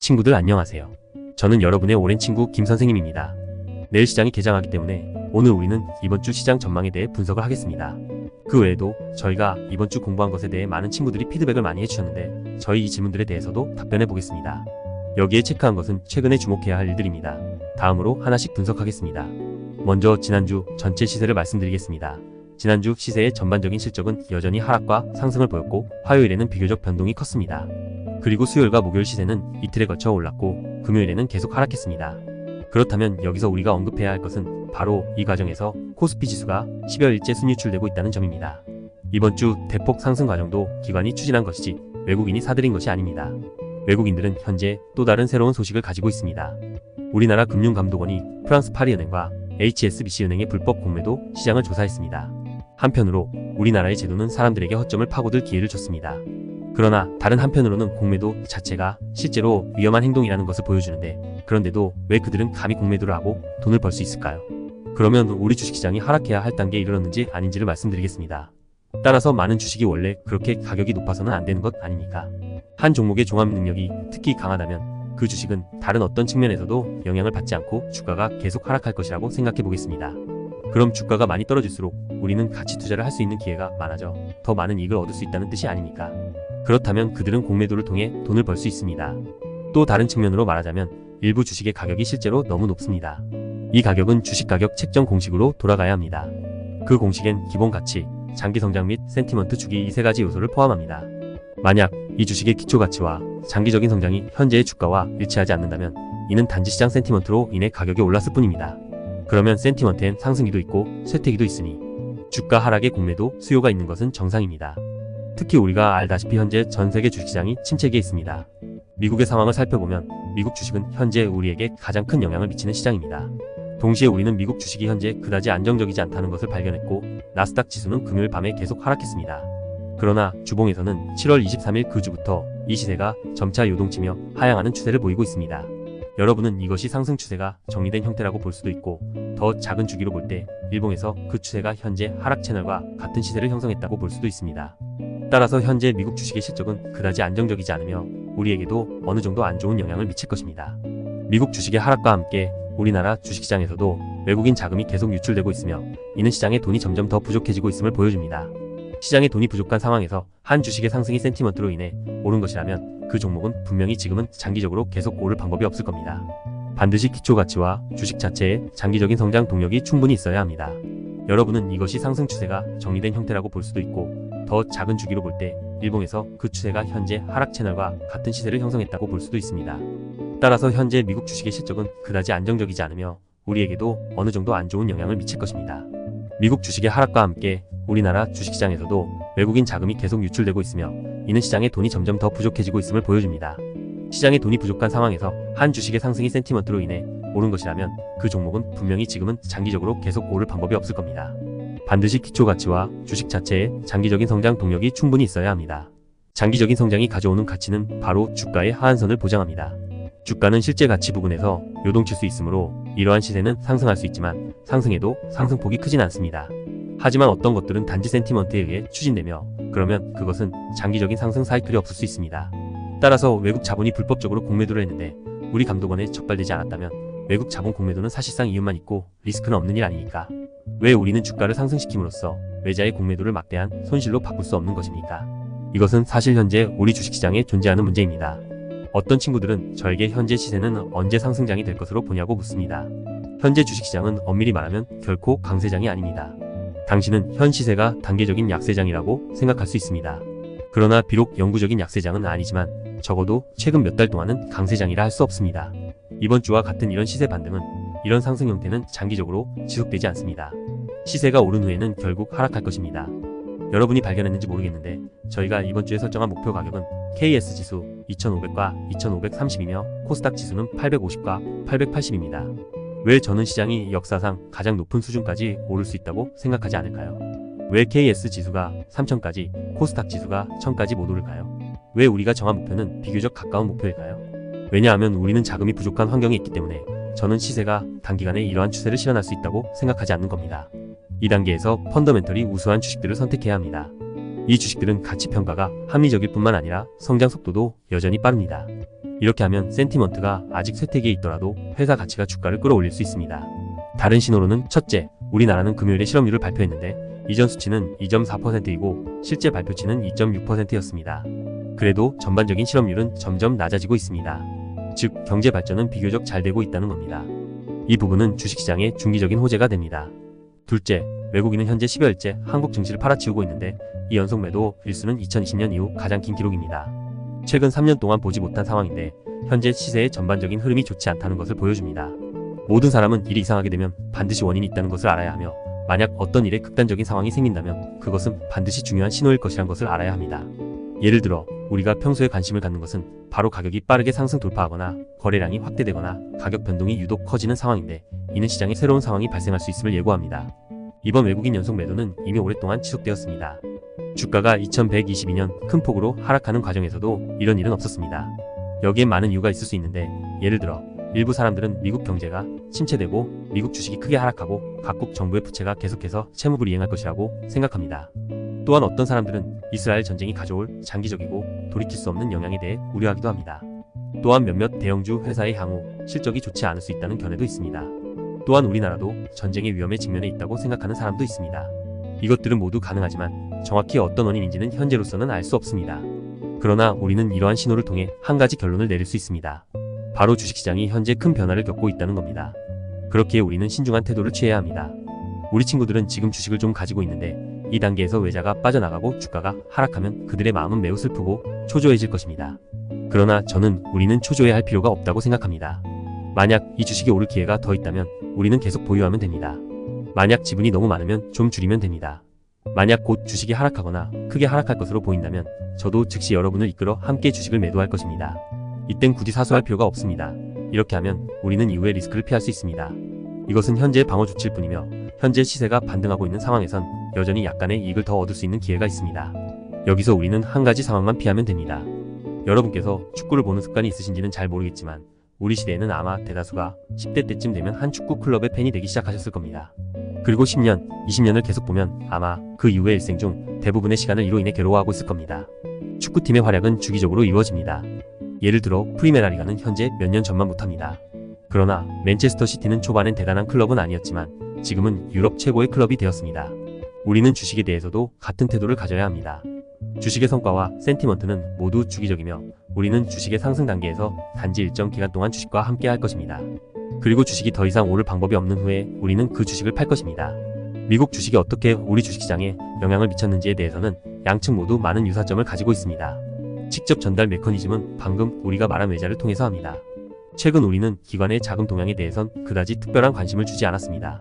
친구들 안녕하세요. 저는 여러분의 오랜 친구 김 선생님입니다. 내일 시장이 개장하기 때문에 오늘 우리는 이번 주 시장 전망에 대해 분석을 하겠습니다. 그 외에도 저희가 이번 주 공부한 것에 대해 많은 친구들이 피드백을 많이 해주셨는데 저희 이 질문들에 대해서도 답변해 보겠습니다. 여기에 체크한 것은 최근에 주목해야 할 일들입니다. 다음으로 하나씩 분석하겠습니다. 먼저 지난주 전체 시세를 말씀드리겠습니다. 지난주 시세의 전반적인 실적은 여전히 하락과 상승을 보였고 화요일에는 비교적 변동이 컸습니다. 그리고 수요일과 목요일 시세는 이틀에 걸쳐 올랐고 금요일에는 계속 하락했습니다. 그렇다면 여기서 우리가 언급해야 할 것은 바로 이 과정에서 코스피 지수가 10여일째 순유출되고 있다는 점입니다. 이번 주 대폭 상승 과정도 기관이 추진한 것이지 외국인이 사들인 것이 아닙니다. 외국인들은 현재 또 다른 새로운 소식을 가지고 있습니다. 우리나라 금융감독원이 프랑스 파리은행과 HSBC은행의 불법 공매도 시장을 조사했습니다. 한편으로 우리나라의 제도는 사람들에게 허점을 파고들 기회를 줬습니다. 그러나 다른 한편으로는 공매도 자체가 실제로 위험한 행동이라는 것을 보여주는데 그런데도 왜 그들은 감히 공매도를 하고 돈을 벌 수 있을까요? 그러면 우리 주식시장이 하락해야 할 단계에 이르렀는지 아닌지를 말씀드리겠습니다. 따라서 많은 주식이 원래 그렇게 가격이 높아서는 안 되는 것 아닙니까? 한 종목의 종합 능력이 특히 강하다면 그 주식은 다른 어떤 측면에서도 영향을 받지 않고 주가가 계속 하락할 것이라고 생각해 보겠습니다. 그럼 주가가 많이 떨어질수록 우리는 가치 투자를 할 수 있는 기회가 많아져 더 많은 이익을 얻을 수 있다는 뜻이 아닙니까? 그렇다면 그들은 공매도를 통해 돈을 벌 수 있습니다. 또 다른 측면으로 말하자면 일부 주식의 가격이 실제로 너무 높습니다. 이 가격은 주식가격 책정 공식으로 돌아가야 합니다. 그 공식엔 기본 가치, 장기 성장 및 센티먼트 주기 이 세 가지 요소를 포함합니다. 만약 이 주식의 기초 가치와 장기적인 성장이 현재의 주가와 일치하지 않는다면 이는 단지 시장 센티먼트로 인해 가격이 올랐을 뿐입니다. 그러면 센티먼트엔 상승기도 있고 쇠퇴기도 있으니 주가 하락의 공매도 수요가 있는 것은 정상입니다. 특히 우리가 알다시피 현재 전 세계 주식시장이 침체기에 있습니다. 미국의 상황을 살펴보면 미국 주식은 현재 우리에게 가장 큰 영향을 미치는 시장입니다. 동시에 우리는 미국 주식이 현재 그다지 안정적이지 않다는 것을 발견했고 나스닥 지수는 금요일 밤에 계속 하락했습니다. 그러나 주봉에서는 7월 23일 그 주부터 이 시세가 점차 요동치며 하향하는 추세를 보이고 있습니다. 여러분은 이것이 상승 추세가 정리된 형태라고 볼 수도 있고 더 작은 주기로 볼 때 일봉에서 그 추세가 현재 하락 채널과 같은 시세를 형성했다고 볼 수도 있습니다. 따라서 현재 미국 주식의 실적은 그다지 안정적이지 않으며 우리에게도 어느 정도 안 좋은 영향을 미칠 것입니다. 미국 주식의 하락과 함께 우리나라 주식시장에서도 외국인 자금이 계속 유출되고 있으며 이는 시장에 돈이 점점 더 부족해지고 있음을 보여줍니다. 시장에 돈이 부족한 상황에서 한 주식의 상승이 센티먼트로 인해 오른 것이라면 그 종목은 분명히 지금은 장기적으로 계속 오를 방법이 없을 겁니다. 반드시 기초가치와 주식 자체의 장기적인 성장 동력이 충분히 있어야 합니다. 여러분은 이것이 상승 추세가 정리된 형태라고 볼 수도 있고 더 작은 주기로 볼 때 일봉에서 그 추세가 현재 하락 채널과 같은 시세를 형성했다고 볼 수도 있습니다. 따라서 현재 미국 주식의 실적은 그다지 안정적이지 않으며 우리에게도 어느 정도 안 좋은 영향을 미칠 것입니다. 미국 주식의 하락과 함께 우리나라 주식시장에서도 외국인 자금이 계속 유출되고 있으며 이는 시장에 돈이 점점 더 부족해지고 있음을 보여줍니다. 시장에 돈이 부족한 상황에서 한 주식의 상승이 센티먼트로 인해 오른 것이라면 그 종목은 분명히 지금은 장기적으로 계속 오를 방법이 없을 겁니다. 반드시 기초가치와 주식 자체의 장기적인 성장 동력이 충분히 있어야 합니다. 장기적인 성장이 가져오는 가치는 바로 주가의 하한선을 보장합니다. 주가는 실제 가치 부근에서 요동칠 수 있으므로 이러한 시세는 상승할 수 있지만 상승해도 상승폭이 크진 않습니다. 하지만 어떤 것들은 단지 센티먼트에 의해 추진되며 그러면 그것은 장기적인 상승 사이클이 없을 수 있습니다. 따라서 외국 자본이 불법적으로 공매도를 했는데 우리 감독원에 적발되지 않았다면 외국 자본 공매도는 사실상 이윤만 있고 리스크는 없는 일 아닙니까? 왜 우리는 주가를 상승시킴으로써 외자의 공매도를 막대한 손실로 바꿀 수 없는 것입니까? 이것은 사실 현재 우리 주식시장에 존재하는 문제입니다. 어떤 친구들은 저에게 현재 시세는 언제 상승장이 될 것으로 보냐고 묻습니다. 현재 주식시장은 엄밀히 말하면 결코 강세장이 아닙니다. 당신은 현 시세가 단계적인 약세장이라고 생각할 수 있습니다. 그러나 비록 영구적인 약세장은 아니지만 적어도 최근 몇 달 동안은 강세장이라 할 수 없습니다. 이번 주와 같은 이런 시세 반등은 이런 상승 형태는 장기적으로 지속되지 않습니다. 시세가 오른 후에는 결국 하락할 것입니다. 여러분이 발견했는지 모르겠는데 저희가 이번 주에 설정한 목표 가격은 KS 지수 2500과 2530이며 코스닥 지수는 850과 880입니다. 왜 저는 시장이 역사상 가장 높은 수준까지 오를 수 있다고 생각하지 않을까요? 왜 KS 지수가 3000까지, 코스닥 지수가 1000까지 못 오를까요? 왜 우리가 정한 목표는 비교적 가까운 목표일까요? 왜냐하면 우리는 자금이 부족한 환경에 있기 때문에 저는 시세가 단기간에 이러한 추세를 실현할 수 있다고 생각하지 않는 겁니다. 이 단계에서 펀더멘털이 우수한 주식들을 선택해야 합니다. 이 주식들은 가치 평가가 합리적일 뿐만 아니라 성장 속도도 여전히 빠릅니다. 이렇게 하면 센티먼트가 아직 쇠퇴기에 있더라도 회사 가치가 주가를 끌어올릴 수 있습니다. 다른 신호로는 첫째, 우리나라는 금요일에 실업률을 발표했는데 이전 수치는 2.4%이고 실제 발표치는 2.6%였습니다. 그래도 전반적인 실업률은 점점 낮아지고 있습니다. 즉, 경제 발전은 비교적 잘 되고 있다는 겁니다. 이 부분은 주식시장의 중기적인 호재가 됩니다. 둘째, 외국인은 현재 10여일째 한국 증시를 팔아치우고 있는데 이 연속 매도 일수는 2020년 이후 가장 긴 기록입니다. 최근 3년 동안 보지 못한 상황인데 현재 시세의 전반적인 흐름이 좋지 않다는 것을 보여줍니다. 모든 사람은 일이 이상하게 되면 반드시 원인이 있다는 것을 알아야 하며 만약 어떤 일에 극단적인 상황이 생긴다면 그것은 반드시 중요한 신호일 것이란 것을 알아야 합니다. 예를 들어 우리가 평소에 관심을 갖는 것은 바로 가격이 빠르게 상승 돌파하거나 거래량이 확대되거나 가격 변동이 유독 커지는 상황인데 이는 시장에 새로운 상황이 발생할 수 있음을 예고합니다. 이번 외국인 연속 매도는 이미 오랫동안 지속되었습니다. 주가가 2122년 큰 폭으로 하락하는 과정에서도 이런 일은 없었습니다. 여기엔 많은 이유가 있을 수 있는데 예를 들어 일부 사람들은 미국 경제가 침체되고 미국 주식이 크게 하락하고 각국 정부의 부채가 계속해서 채무불 이행할 것이라고 생각합니다. 또한 어떤 사람들은 이스라엘 전쟁이 가져올 장기적이고 돌이킬 수 없는 영향에 대해 우려하기도 합니다. 또한 몇몇 대형주 회사의 향후 실적이 좋지 않을 수 있다는 견해도 있습니다. 또한 우리나라도 전쟁의 위험에 직면해 있다고 생각하는 사람도 있습니다. 이것들은 모두 가능하지만 정확히 어떤 원인인지는 현재로서는 알 수 없습니다. 그러나 우리는 이러한 신호를 통해 한 가지 결론을 내릴 수 있습니다. 바로 주식시장이 현재 큰 변화를 겪고 있다는 겁니다. 그렇기에 우리는 신중한 태도를 취해야 합니다. 우리 친구들은 지금 주식을 좀 가지고 있는데 이 단계에서 외자가 빠져나가고 주가가 하락하면 그들의 마음은 매우 슬프고 초조해질 것입니다. 그러나 저는 우리는 초조해할 필요가 없다고 생각합니다. 만약 이 주식이 오를 기회가 더 있다면 우리는 계속 보유하면 됩니다. 만약 지분이 너무 많으면 좀 줄이면 됩니다. 만약 곧 주식이 하락하거나 크게 하락할 것으로 보인다면 저도 즉시 여러분을 이끌어 함께 주식을 매도할 것입니다. 이땐 굳이 사수할 필요가 없습니다. 이렇게 하면 우리는 이후의 리스크를 피할 수 있습니다. 이것은 현재의 방어 조치일 뿐이며 현재 시세가 반등하고 있는 상황에선 여전히 약간의 이익을 더 얻을 수 있는 기회가 있습니다. 여기서 우리는 한 가지 상황만 피하면 됩니다. 여러분께서 축구를 보는 습관이 있으신지는 잘 모르겠지만 우리 시대에는 아마 대다수가 10대 때쯤 되면 한 축구 클럽의 팬이 되기 시작하셨을 겁니다. 그리고 10년, 20년을 계속 보면 아마 그 이후의 일생 중 대부분의 시간을 이로 인해 괴로워하고 있을 겁니다. 축구팀의 활약은 주기적으로 이루어집니다. 예를 들어 프리메라 리가는 현재 몇 년 전만 못합니다. 그러나 맨체스터 시티는 초반엔 대단한 클럽은 아니었지만 지금은 유럽 최고의 클럽이 되었습니다. 우리는 주식에 대해서도 같은 태도를 가져야 합니다. 주식의 성과와 센티먼트는 모두 주기적이며 우리는 주식의 상승 단계에서 단지 일정 기간 동안 주식과 함께 할 것입니다. 그리고 주식이 더 이상 오를 방법이 없는 후에 우리는 그 주식을 팔 것입니다. 미국 주식이 어떻게 우리 주식시장에 영향을 미쳤는지에 대해서는 양측 모두 많은 유사점을 가지고 있습니다. 직접 전달 메커니즘은 방금 우리가 말한 외자를 통해서 합니다. 최근 우리는 기관의 자금 동향에 대해선 그다지 특별한 관심을 주지 않았습니다.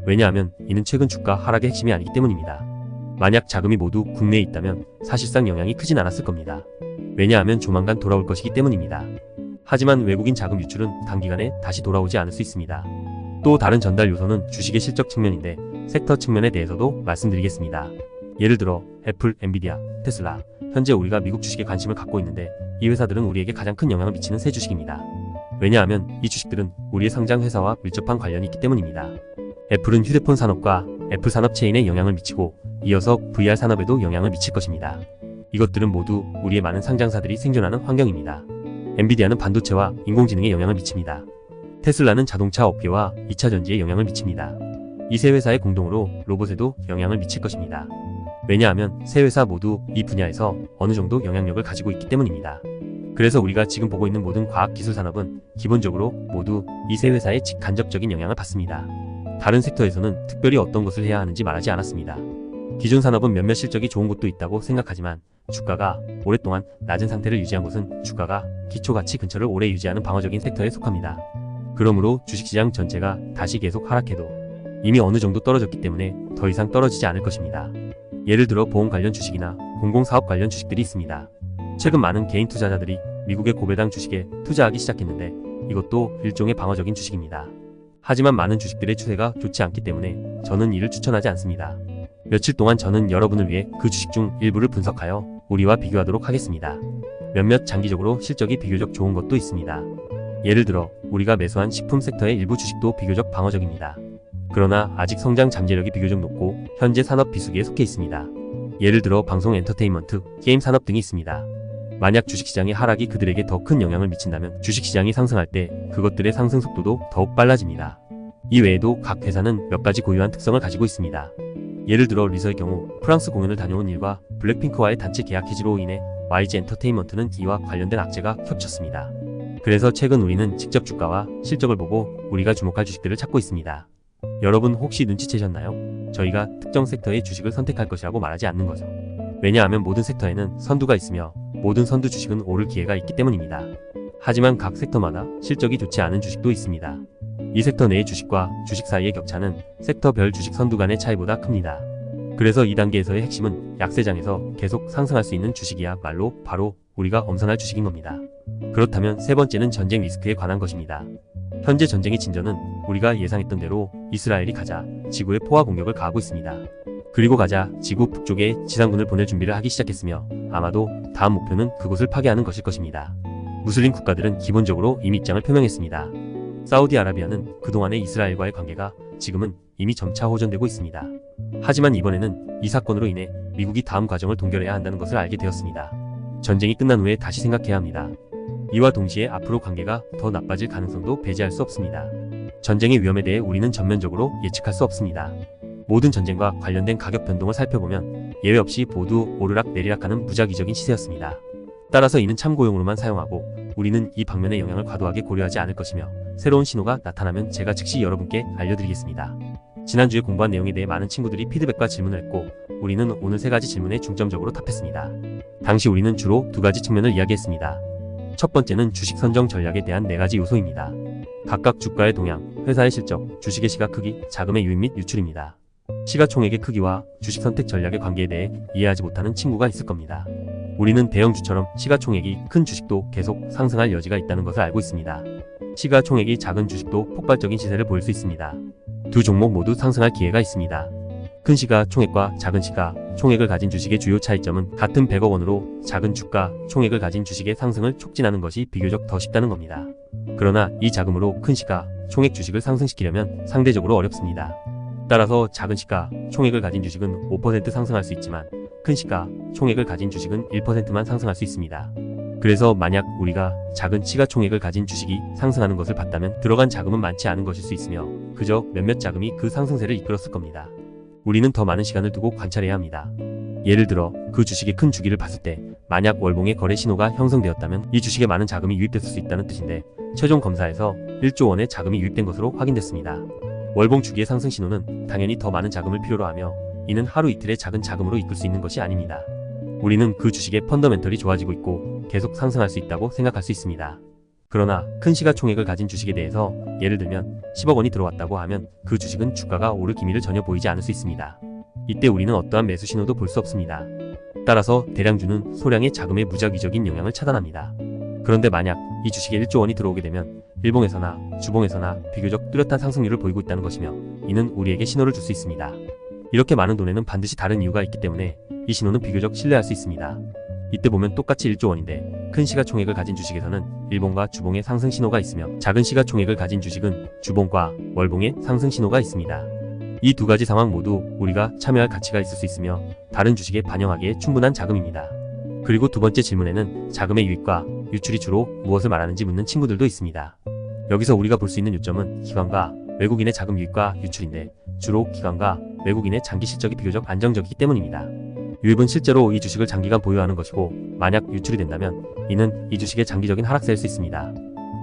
왜냐하면 이는 최근 주가 하락의 핵심이 아니기 때문입니다. 만약 자금이 모두 국내에 있다면 사실상 영향이 크진 않았을 겁니다. 왜냐하면 조만간 돌아올 것이기 때문입니다. 하지만 외국인 자금 유출은 단기간에 다시 돌아오지 않을 수 있습니다. 또 다른 전달 요소는 주식의 실적 측면인데 섹터 측면에 대해서도 말씀드리겠습니다. 예를 들어 애플, 엔비디아, 테슬라, 현재 우리가 미국 주식에 관심을 갖고 있는데 이 회사들은 우리에게 가장 큰 영향을 미치는 새 주식입니다. 왜냐하면 이 주식들은 우리의 상장 회사와 밀접한 관련이 있기 때문입니다. 애플은 휴대폰 산업과 애플 산업 체인에 영향을 미치고 이어서 VR 산업에도 영향을 미칠 것입니다. 이것들은 모두 우리의 많은 상장사들이 생존하는 환경입니다. 엔비디아는 반도체와 인공지능에 영향을 미칩니다. 테슬라는 자동차 업계와 2차 전지에 영향을 미칩니다. 이 세 회사의 공동으로 로봇에도 영향을 미칠 것입니다. 왜냐하면 세 회사 모두 이 분야에서 어느 정도 영향력을 가지고 있기 때문입니다. 그래서 우리가 지금 보고 있는 모든 과학기술 산업은 기본적으로 모두 이 세 회사의 직간접적인 영향을 받습니다. 다른 섹터에서는 특별히 어떤 것을 해야 하는지 말하지 않았습니다. 기존 산업은 몇몇 실적이 좋은 곳도 있다고 생각하지만 주가가 오랫동안 낮은 상태를 유지한 곳은 주가가 기초가치 근처를 오래 유지하는 방어적인 섹터에 속합니다. 그러므로 주식시장 전체가 다시 계속 하락해도 이미 어느 정도 떨어졌기 때문에 더 이상 떨어지지 않을 것입니다. 예를 들어 보험 관련 주식이나 공공사업 관련 주식들이 있습니다. 최근 많은 개인 투자자들이 미국의 고배당 주식에 투자하기 시작했는데 이것도 일종의 방어적인 주식입니다. 하지만 많은 주식들의 추세가 좋지 않기 때문에 저는 이를 추천하지 않습니다. 며칠 동안 저는 여러분을 위해 그 주식 중 일부를 분석하여 우리와 비교하도록 하겠습니다. 몇몇 장기적으로 실적이 비교적 좋은 것도 있습니다. 예를 들어 우리가 매수한 식품 섹터의 일부 주식도 비교적 방어적입니다. 그러나 아직 성장 잠재력이 비교적 높고 현재 산업 비수기에 속해 있습니다. 예를 들어 방송 엔터테인먼트, 게임 산업 등이 있습니다. 만약 주식시장의 하락이 그들에게 더 큰 영향을 미친다면 주식시장이 상승할 때 그것들의 상승 속도도 더욱 빨라집니다. 이 외에도 각 회사는 몇 가지 고유한 특성을 가지고 있습니다. 예를 들어 리서의 경우 프랑스 공연을 다녀온 일과 블랙핑크와의 단체 계약 해지로 인해 YG 엔터테인먼트는 이와 관련된 악재가 겹쳤습니다. 그래서 최근 우리는 직접 주가와 실적을 보고 우리가 주목할 주식들을 찾고 있습니다. 여러분 혹시 눈치채셨나요? 저희가 특정 섹터의 주식을 선택할 것이라고 말하지 않는 거죠. 왜냐하면 모든 섹터에는 선두가 있으며 모든 선두 주식은 오를 기회가 있기 때문입니다. 하지만 각 섹터마다 실적이 좋지 않은 주식도 있습니다. 이 섹터 내의 주식과 주식 사이의 격차는 섹터별 주식 선두 간의 차이보다 큽니다. 그래서 이 단계에서의 핵심은 약세장에서 계속 상승할 수 있는 주식이야말로 바로 우리가 엄선할 주식인 겁니다. 그렇다면 세 번째는 전쟁 리스크에 관한 것입니다. 현재 전쟁의 진전은 우리가 예상했던 대로 이스라엘이 가자 지구에 포화 공격을 가하고 있습니다. 그리고 가자 지구 북쪽에 지상군을 보낼 준비를 하기 시작했으며 아마도 다음 목표는 그곳을 파괴하는 것일 것입니다. 무슬림 국가들은 기본적으로 이미 입장을 표명했습니다. 사우디아라비아는 그동안의 이스라엘과의 관계가 지금은 이미 점차 호전되고 있습니다. 하지만 이번에는 이 사건으로 인해 미국이 다음 과정을 동결해야 한다는 것을 알게 되었습니다. 전쟁이 끝난 후에 다시 생각해야 합니다. 이와 동시에 앞으로 관계가 더 나빠질 가능성도 배제할 수 없습니다. 전쟁의 위험에 대해 우리는 전면적으로 예측할 수 없습니다. 모든 전쟁과 관련된 가격 변동을 살펴보면 예외 없이 모두 오르락 내리락하는 무작위적인 시세였습니다. 따라서 이는 참고용으로만 사용하고 우리는 이 방면의 영향을 과도하게 고려하지 않을 것이며 새로운 신호가 나타나면 제가 즉시 여러분께 알려드리겠습니다. 지난주에 공부한 내용에 대해 많은 친구들이 피드백과 질문을 했고 우리는 오늘 세 가지 질문에 중점적으로 답했습니다. 당시 우리는 주로 두 가지 측면을 이야기했습니다. 첫 번째는 주식 선정 전략에 대한 네 가지 요소입니다. 각각 주가의 동향, 회사의 실적, 주식의 시가 크기, 자금의 유입 및 유출입니다. 시가총액의 크기와 주식 선택 전략의 관계에 대해 이해하지 못하는 친구가 있을 겁니다. 우리는 대형주처럼 시가총액이 큰 주식도 계속 상승할 여지가 있다는 것을 알고 있습니다. 시가총액이 작은 주식도 폭발적인 시세를 보일 수 있습니다. 두 종목 모두 상승할 기회가 있습니다. 큰 시가총액과 작은 시가총액을 가진 주식의 주요 차이점은 같은 100억 원으로 작은 주가총액을 가진 주식의 상승을 촉진하는 것이 비교적 더 쉽다는 겁니다. 그러나 이 자금으로 큰 시가총액 주식을 상승시키려면 상대적으로 어렵습니다. 따라서 작은 시가총액을 가진 주식은 5% 상승할 수 있지만 큰 시가총액을 가진 주식은 1%만 상승할 수 있습니다. 그래서 만약 우리가 작은 시가총액을 가진 주식이 상승하는 것을 봤다면 들어간 자금은 많지 않은 것일 수 있으며 그저 몇몇 자금이 그 상승세를 이끌었을 겁니다. 우리는 더 많은 시간을 두고 관찰해야 합니다. 예를 들어 그 주식의 큰 주기를 봤을 때 만약 월봉의 거래 신호가 형성되었다면 이 주식에 많은 자금이 유입됐을 수 있다는 뜻인데 최종 검사에서 1조 원의 자금이 유입된 것으로 확인됐습니다. 월봉 주기의 상승 신호는 당연히 더 많은 자금을 필요로 하며 이는 하루 이틀의 작은 자금으로 이끌 수 있는 것이 아닙니다. 우리는 그 주식의 펀더멘털이 좋아지고 있고 계속 상승할 수 있다고 생각할 수 있습니다. 그러나 큰 시가총액을 가진 주식에 대해서 예를 들면 10억 원이 들어왔다고 하면 그 주식은 주가가 오를 기미를 전혀 보이지 않을 수 있습니다. 이때 우리는 어떠한 매수 신호도 볼 수 없습니다. 따라서 대량주는 소량의 자금의 무작위적인 영향을 차단합니다. 그런데 만약 이 주식에 1조 원이 들어오게 되면 일봉에서나 주봉에서나 비교적 뚜렷한 상승률을 보이고 있다는 것이며 이는 우리에게 신호를 줄 수 있습니다. 이렇게 많은 돈에는 반드시 다른 이유가 있기 때문에 이 신호는 비교적 신뢰할 수 있습니다. 이때 보면 똑같이 1조 원인데 큰 시가총액을 가진 주식에서는 일봉과 주봉의 상승 신호가 있으며 작은 시가총액을 가진 주식은 주봉과 월봉의 상승 신호가 있습니다. 이 두 가지 상황 모두 우리가 참여할 가치가 있을 수 있으며 다른 주식에 반영하기에 충분한 자금입니다. 그리고 두 번째 질문에는 자금의 유입과 유출이 주로 무엇을 말하는지 묻는 친구들도 있습니다. 여기서 우리가 볼 수 있는 요점은 기관과 외국인의 자금 유입과 유출인데 주로 기관과 외국인의 장기 실적이 비교적 안정적이기 때문입니다. 유입은 실제로 이 주식을 장기간 보유하는 것이고 만약 유출이 된다면 이는 이 주식의 장기적인 하락세일 수 있습니다.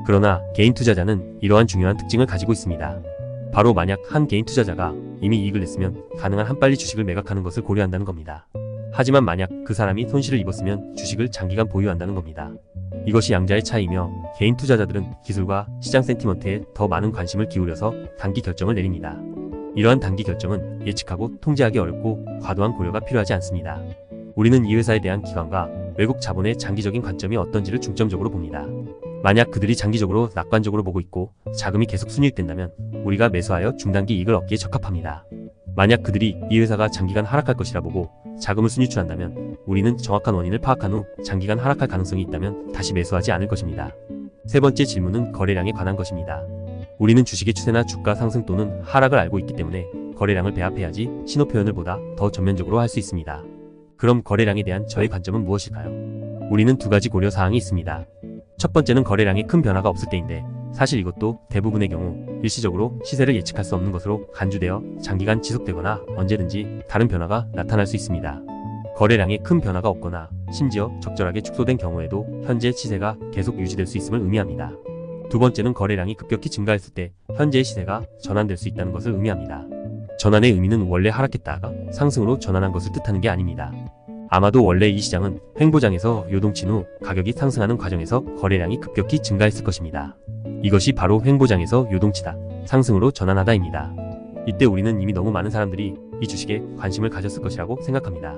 그러나 개인 투자자는 이러한 중요한 특징을 가지고 있습니다. 바로 만약 한 개인 투자자가 이미 이익을 냈으면 가능한 한 빨리 주식을 매각하는 것을 고려한다는 겁니다. 하지만 만약 그 사람이 손실을 입었으면 주식을 장기간 보유한다는 겁니다. 이것이 양자의 차이이며 개인 투자자들은 기술과 시장 센티먼트에 더 많은 관심을 기울여서 단기 결정을 내립니다. 이러한 단기 결정은 예측하고 통제하기 어렵고 과도한 고려가 필요하지 않습니다. 우리는 이 회사에 대한 기관과 외국 자본의 장기적인 관점이 어떤지를 중점적으로 봅니다. 만약 그들이 장기적으로 낙관적으로 보고 있고 자금이 계속 순이익된다면 우리가 매수하여 중단기 이익을 얻기에 적합합니다. 만약 그들이 이 회사가 장기간 하락할 것이라 보고 자금을 순유출한다면 우리는 정확한 원인을 파악한 후 장기간 하락할 가능성이 있다면 다시 매수하지 않을 것입니다. 세 번째 질문은 거래량에 관한 것입니다. 우리는 주식의 추세나 주가 상승 또는 하락을 알고 있기 때문에 거래량을 배합해야지 신호 표현을 보다 더 전면적으로 할 수 있습니다. 그럼 거래량에 대한 저의 관점은 무엇일까요? 우리는 두 가지 고려 사항이 있습니다. 첫 번째는 거래량에 큰 변화가 없을 때인데 사실 이것도 대부분의 경우 일시적으로 시세를 예측할 수 없는 것으로 간주되어 장기간 지속되거나 언제든지 다른 변화가 나타날 수 있습니다. 거래량에 큰 변화가 없거나 심지어 적절하게 축소된 경우에도 현재 시세가 계속 유지될 수 있음을 의미합니다. 두 번째는 거래량이 급격히 증가했을 때 현재의 시세가 전환될 수 있다는 것을 의미합니다. 전환의 의미는 원래 하락했다가 상승으로 전환한 것을 뜻하는 게 아닙니다. 아마도 원래 이 시장은 횡보장에서 요동친 후 가격이 상승하는 과정에서 거래량이 급격히 증가했을 것입니다. 이것이 바로 횡보장에서 요동치다, 상승으로 전환하다입니다. 이때 우리는 이미 너무 많은 사람들이 이 주식에 관심을 가졌을 것이라고 생각합니다.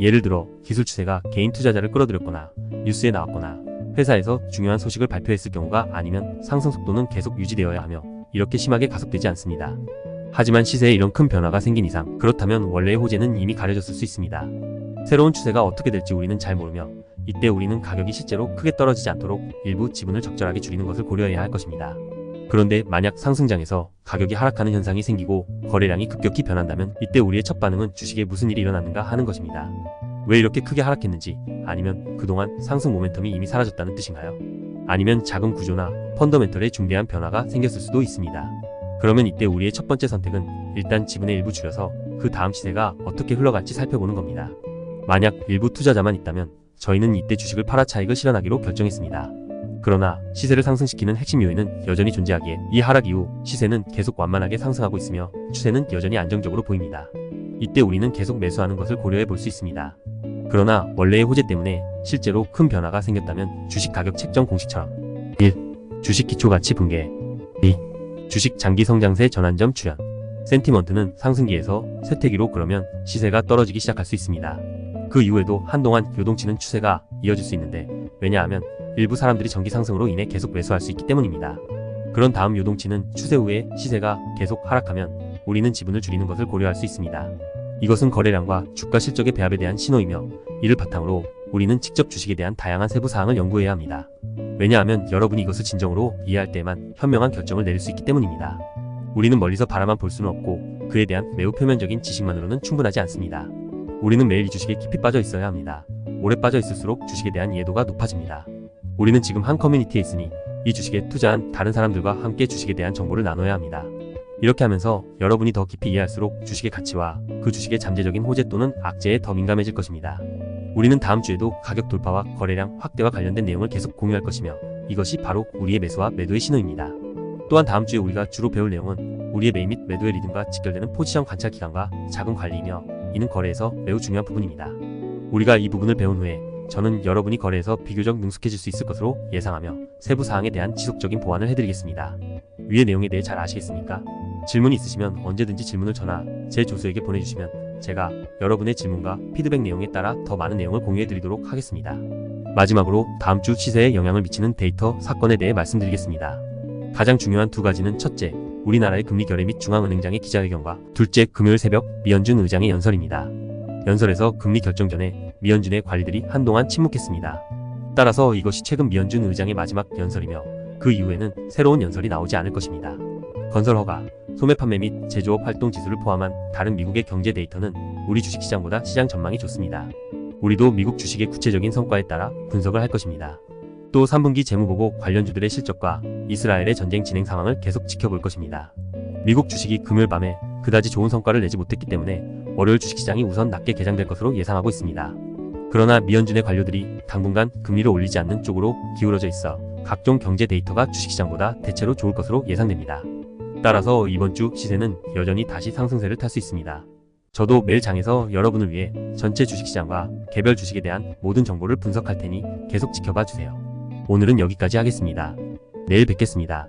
예를 들어 기술 추세가 개인 투자자를 끌어들였거나 뉴스에 나왔거나 회사에서 중요한 소식을 발표했을 경우가 아니면 상승 속도는 계속 유지되어야 하며 이렇게 심하게 가속되지 않습니다. 하지만 시세에 이런 큰 변화가 생긴 이상 그렇다면 원래의 호재는 이미 가려졌을 수 있습니다. 새로운 추세가 어떻게 될지 우리는 잘 모르며 이때 우리는 가격이 실제로 크게 떨어지지 않도록 일부 지분을 적절하게 줄이는 것을 고려해야 할 것입니다. 그런데 만약 상승장에서 가격이 하락하는 현상이 생기고 거래량이 급격히 변한다면 이때 우리의 첫 반응은 주식에 무슨 일이 일어났는가 하는 것입니다. 왜 이렇게 크게 하락했는지, 아니면 그동안 상승 모멘텀이 이미 사라졌다는 뜻인가요? 아니면 자금 구조나 펀더멘털에 중대한 변화가 생겼을 수도 있습니다. 그러면 이때 우리의 첫 번째 선택은 일단 지분의 일부 줄여서 그 다음 시세가 어떻게 흘러갈지 살펴보는 겁니다. 만약 일부 투자자만 있다면 저희는 이때 주식을 팔아 차익을 실현하기로 결정했습니다. 그러나 시세를 상승시키는 핵심 요인은 여전히 존재하기에 이 하락 이후 시세는 계속 완만하게 상승하고 있으며 추세는 여전히 안정적으로 보입니다. 이때 우리는 계속 매수하는 것을 고려해 볼 수 있습니다. 그러나 원래의 호재 때문에 실제로 큰 변화가 생겼다면 주식 가격 책정 공식처럼 1. 주식 기초가치 붕괴 2. 주식 장기 성장세 전환점 출현 센티먼트는 상승기에서 쇠퇴기로 그러면 시세가 떨어지기 시작할 수 있습니다. 그 이후에도 한동안 요동치는 추세가 이어질 수 있는데 왜냐하면 일부 사람들이 전기 상승으로 인해 계속 매수할 수 있기 때문입니다. 그런 다음 요동치는 추세 후에 시세가 계속 하락하면 우리는 지분을 줄이는 것을 고려할 수 있습니다. 이것은 거래량과 주가 실적의 배합에 대한 신호이며 이를 바탕으로 우리는 직접 주식에 대한 다양한 세부 사항을 연구해야 합니다. 왜냐하면 여러분이 이것을 진정으로 이해할 때만 현명한 결정을 내릴 수 있기 때문입니다. 우리는 멀리서 바라만 볼 수는 없고 그에 대한 매우 표면적인 지식만으로는 충분하지 않습니다. 우리는 매일 이 주식에 깊이 빠져 있어야 합니다. 오래 빠져 있을수록 주식에 대한 이해도가 높아집니다. 우리는 지금 한 커뮤니티에 있으니 이 주식에 투자한 다른 사람들과 함께 주식에 대한 정보를 나눠야 합니다. 이렇게 하면서 여러분이 더 깊이 이해할수록 주식의 가치와 그 주식의 잠재적인 호재 또는 악재에 더 민감해질 것입니다. 우리는 다음 주에도 가격 돌파와 거래량 확대와 관련된 내용을 계속 공유할 것이며 이것이 바로 우리의 매수와 매도의 신호입니다. 또한 다음 주에 우리가 주로 배울 내용은 우리의 매입 및 매도의 리듬과 직결되는 포지션 관찰 기간과 자금 관리이며 이는 거래에서 매우 중요한 부분입니다. 우리가 이 부분을 배운 후에 저는 여러분이 거래에서 비교적 능숙해질 수 있을 것으로 예상하며 세부 사항에 대한 지속적인 보완을 해드리겠습니다. 위의 내용에 대해 잘 아시겠습니까? 질문이 있으시면 언제든지 질문을 저나 제 조수에게 보내주시면 제가 여러분의 질문과 피드백 내용에 따라 더 많은 내용을 공유해드리도록 하겠습니다. 마지막으로 다음 주 시세에 영향을 미치는 데이터 사건에 대해 말씀드리겠습니다. 가장 중요한 두 가지는 첫째, 우리나라의 금리 결의 및 중앙은행장의 기자회견과 둘째, 금요일 새벽 미연준 의장의 연설입니다. 연설에서 금리 결정 전에 미연준의 관리들이 한동안 침묵했습니다. 따라서 이것이 최근 미연준 의장의 마지막 연설이며 그 이후에는 새로운 연설이 나오지 않을 것입니다. 건설 허가, 소매 판매 및 제조업 활동 지수를 포함한 다른 미국의 경제 데이터는 우리 주식시장보다 시장 전망이 좋습니다. 우리도 미국 주식의 구체적인 성과에 따라 분석을 할 것입니다. 또 3분기 재무보고 관련주들의 실적과 이스라엘의 전쟁 진행 상황을 계속 지켜볼 것입니다. 미국 주식이 금요일 밤에 그다지 좋은 성과를 내지 못했기 때문에 월요일 주식시장이 우선 낮게 개장될 것으로 예상하고 있습니다. 그러나 미연준의 관료들이 당분간 금리를 올리지 않는 쪽으로 기울어져 있어 각종 경제 데이터가 주식시장보다 대체로 좋을 것으로 예상됩니다. 따라서 이번 주 시세는 여전히 다시 상승세를 탈 수 있습니다. 저도 매일 장에서 여러분을 위해 전체 주식시장과 개별 주식에 대한 모든 정보를 분석할 테니 계속 지켜봐 주세요. 오늘은 여기까지 하겠습니다. 내일 뵙겠습니다.